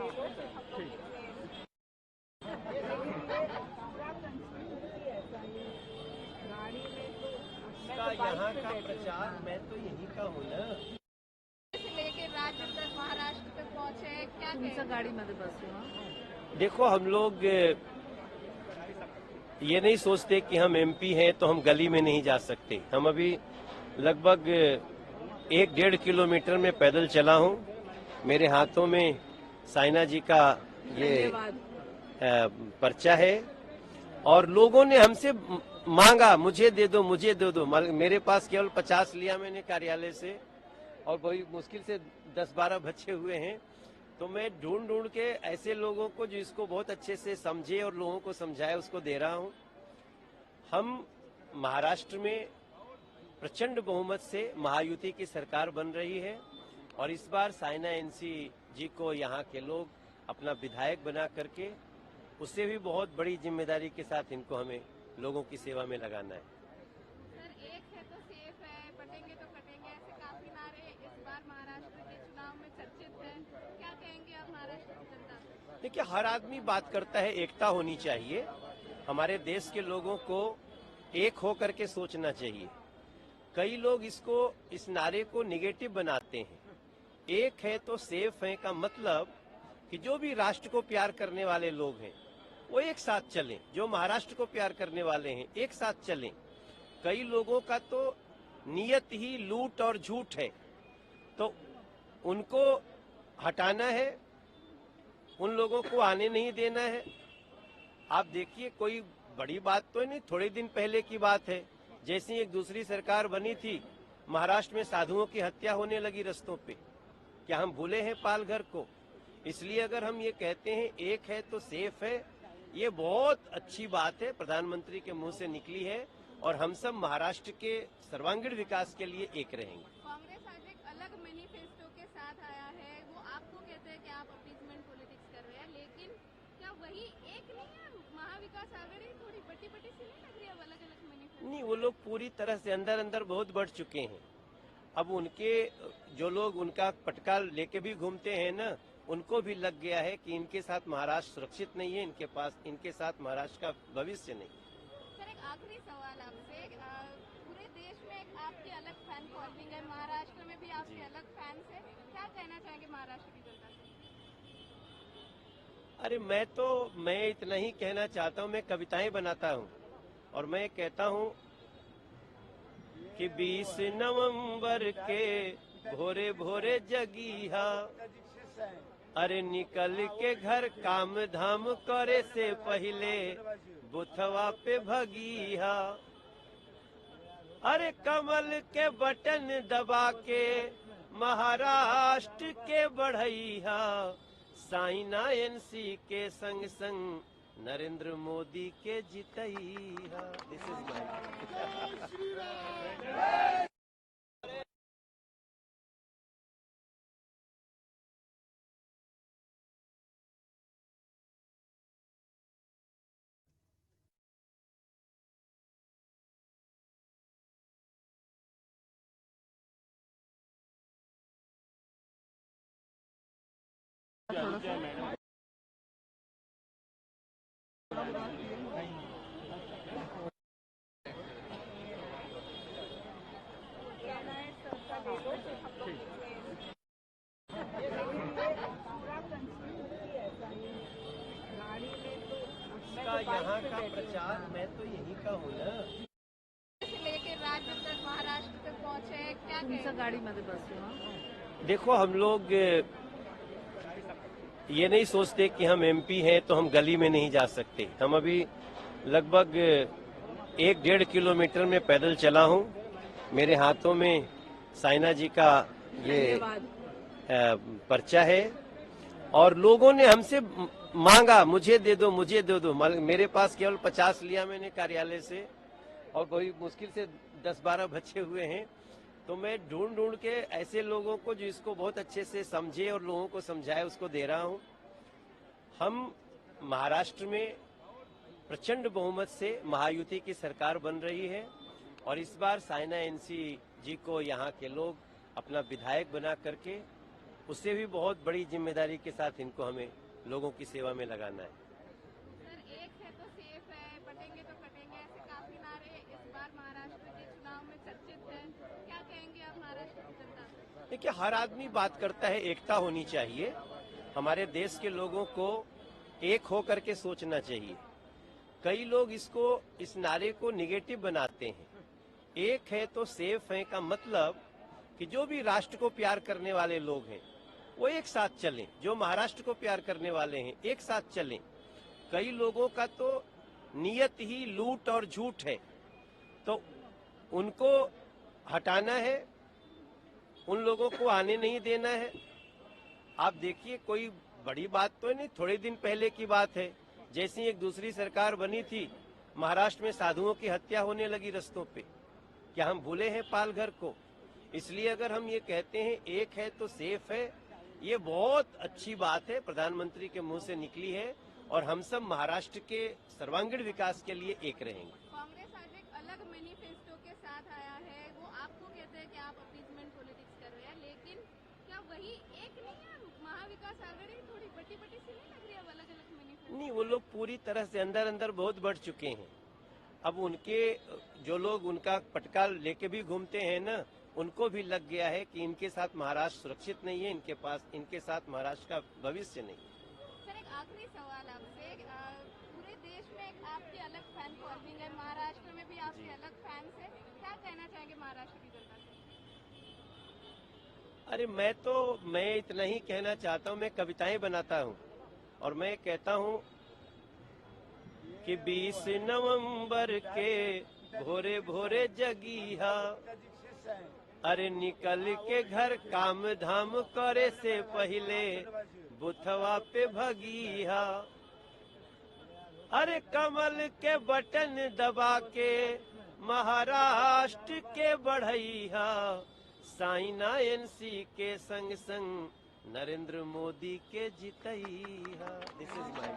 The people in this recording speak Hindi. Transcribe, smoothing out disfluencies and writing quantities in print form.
यहाँ का प्रचार मैं तो यही का हूँ ना। लेके राज्य तक महाराष्ट्र तक पहुंचे, क्या कहेंगे? गाड़ी में बस देखो, हम लोग ये नहीं सोचते कि हम एमपी हैं तो हम गली में नहीं जा सकते। हम अभी लगभग 1-1.5 किलोमीटर में पैदल चला हूँ। मेरे हाथों में साइना जी का ये पर्चा है और लोगों ने हमसे मांगा, मुझे दे दो, मुझे दे दो। मेरे पास केवल 50 लिया मैंने कार्यालय से और बड़ी मुश्किल से 10-12 बचे हुए हैं। तो मैं ढूंढ ढूंढ के ऐसे लोगों को जो इसको बहुत अच्छे से समझे और लोगों को समझाए उसको दे रहा हूं। हम महाराष्ट्र में प्रचंड बहुमत से महायुति की सरकार बन रही है और इस बार साइना एनसी जी को यहाँ के लोग अपना विधायक बना करके उससे भी बहुत बड़ी जिम्मेदारी के साथ इनको हमें लोगों की सेवा में लगाना है। सर, एक है तो सेफ है, बटेंगे तो कटेंगे, ऐसे काफी नारे इस बार महाराष्ट्र के चुनाव में चर्चित है। क्या कहेंगे आप महाराष्ट्र की जनता से? देखिए, हर आदमी बात करता है, एकता होनी चाहिए। हमारे देश के लोगों को एक होकर के सोचना चाहिए। कई लोग इस नारे को निगेटिव बनाते हैं। एक है तो सेफ है का मतलब कि जो भी राष्ट्र को प्यार करने वाले लोग हैं वो एक साथ चलें, जो महाराष्ट्र को प्यार करने वाले हैं एक साथ चलें। कई लोगों का तो नियत ही लूट और झूठ है, तो उनको हटाना है, उन लोगों को आने नहीं देना है। आप देखिए, कोई बड़ी बात तो नहीं, थोड़े दिन पहले की बात है, जैसी एक दूसरी सरकार बनी थी, महाराष्ट्र में साधुओं की हत्या होने लगी रस्तों पे। क्या हम भूले हैं पालघर को? इसलिए अगर हम ये कहते हैं एक है तो सेफ है, ये बहुत अच्छी बात है, प्रधानमंत्री के मुंह से निकली है और हम सब महाराष्ट्र के सर्वांगीण विकास के लिए एक रहेंगे। कांग्रेस आज एक अलग मैनिफेस्टो के साथ आया है। वो आपको कहते हैं कि आप अपीजमेंट पॉलिटिक्स कर रहे हैं, लेकिन क्या वही एक नहीं है? महाविकास आघाड़ी थोड़ी बटी सी नहीं लग रही है अलग अलग मैनिफेस्टो? नहीं, वो लोग पूरी तरह से अंदर बहुत बढ़ चुके हैं। अब उनके जो लोग उनका पटका लेके भी घूमते हैं ना, उनको भी लग गया है कि इनके साथ महाराष्ट्र सुरक्षित नहीं है, इनके साथ महाराष्ट्र का भविष्य नहीं। सर, एक आखिरी सवाल आपसे। पूरे देश में एक आपकी अलग फैन फॉलोइंग है, महाराष्ट्र में भी आपके अलग फैंस है। क्या कहना चाहेंगे महाराष्ट्र की जनता से? अरे मैं इतना ही कहना चाहता हूँ। मैं कविताएं बनाता हूँ और मैं कहता हूँ कि 20 नवंबर के भोरे भोरे जगीहा, अरे निकल के घर काम धाम करे से पहले बुथवा पे भगीहा, अरे कमल के बटन दबा के महाराष्ट्र के बढ़ैया, साइना एनसी के संग संग नरेंद्र मोदी के जितैया। दिस इज माय यहाँ का प्रचार मैं तो यही का हूँ ना। लेके राज्य तक महाराष्ट्र तक पहुंचे, क्या कहेंगे? गाड़ी में बस देखो, हम लोग ये नहीं सोचते कि हम एमपी हैं तो हम गली में नहीं जा सकते। हम अभी लगभग 1-1.5 किलोमीटर में पैदल चला हूँ। मेरे हाथों में साइना जी का ये पर्चा है और लोगों ने हमसे मांगा, मुझे दे दो, मुझे दे दो। मेरे पास केवल 50 लिया मैंने कार्यालय से और बड़ी मुश्किल से 10-12 बचे हुए हैं। तो मैं ढूंढ ढूंढ के ऐसे लोगों को जो इसको बहुत अच्छे से समझे और लोगों को समझाए उसको दे रहा हूं। हम महाराष्ट्र में प्रचंड बहुमत से महायुति की सरकार बन रही है और इस बार साइना एनसी जी को यहाँ के लोग अपना विधायक बना करके उससे भी बहुत बड़ी जिम्मेदारी के साथ इनको हमें लोगों की सेवा में लगाना है। सर एक है तो सेफ है, बटेंगे तो कटेंगे, ऐसे काफी नारे इस बार महाराष्ट्र के चुनाव में चर्चित है। क्या कहेंगे आप महाराष्ट्र की जनता से? देखिए, हर आदमी बात करता है, एकता होनी चाहिए। हमारे देश के लोगों को एक होकर के सोचना चाहिए। कई लोग इस नारे को निगेटिव बनाते हैं। एक है तो सेफ है का मतलब कि जो भी राष्ट्र को प्यार करने वाले लोग हैं वो एक साथ चलें, जो महाराष्ट्र को प्यार करने वाले हैं एक साथ चलें। कई लोगों का तो नियत ही लूट और झूठ है, तो उनको हटाना है, उन लोगों को आने नहीं देना है। आप देखिए, कोई बड़ी बात तो नहीं, थोड़े दिन पहले की बात है, जैसी एक दूसरी सरकार बनी थी, महाराष्ट्र में साधुओं की हत्या होने लगी रस्तों पे। क्या हम भूले हैं पालघर को? इसलिए अगर हम ये कहते हैं एक है तो सेफ है, ये बहुत अच्छी बात है, प्रधानमंत्री के मुंह से निकली है, और हम सब महाराष्ट्र के सर्वांगीण विकास के लिए एक रहेंगे। कांग्रेस आज एक अलग मैनिफेस्टो के साथ आया है। वो आपको कहते हैं कि आप अपीजमेंट पॉलिटिक्स कर रहे हैं, लेकिन क्या वही एक नहीं है? महाविकास आघाड़ी थोड़ी बटी सी नहीं लग रही है अलग अलग मैनिफेस्टो? नहीं, वो लोग पूरी तरह से अंदर अंदर बहुत बढ़ चुके हैं। अब उनके जो लोग उनका पटका लेके भी घूमते हैं ना, उनको भी लग गया है कि इनके साथ महाराष्ट्र सुरक्षित नहीं है, इनके साथ महाराष्ट्र का भविष्य नहीं। सर एक आखिरी सवाल आपसे, पूरे देश में एक आपकी अलग फैन फॉलोइंग है, महाराष्ट्र में भी आपके अलग फैंस है, क्या कहना चाहेंगे महाराष्ट्र की जनता से? अरे मैं इतना ही कहना चाहता हूँ, मैं कविताएं बनाता हूँ और मैं कहता हूँ कि 20 नवंबर के भोरे भोरे जगीहा, अरे निकल के घर काम धाम करे से पहले बुथवा पे भगीहा, अरे कमल के बटन दबा के महाराष्ट्र के बढ़ैया, साइना एनसी के संग संग नरेंद्र मोदी के जितैया। This is my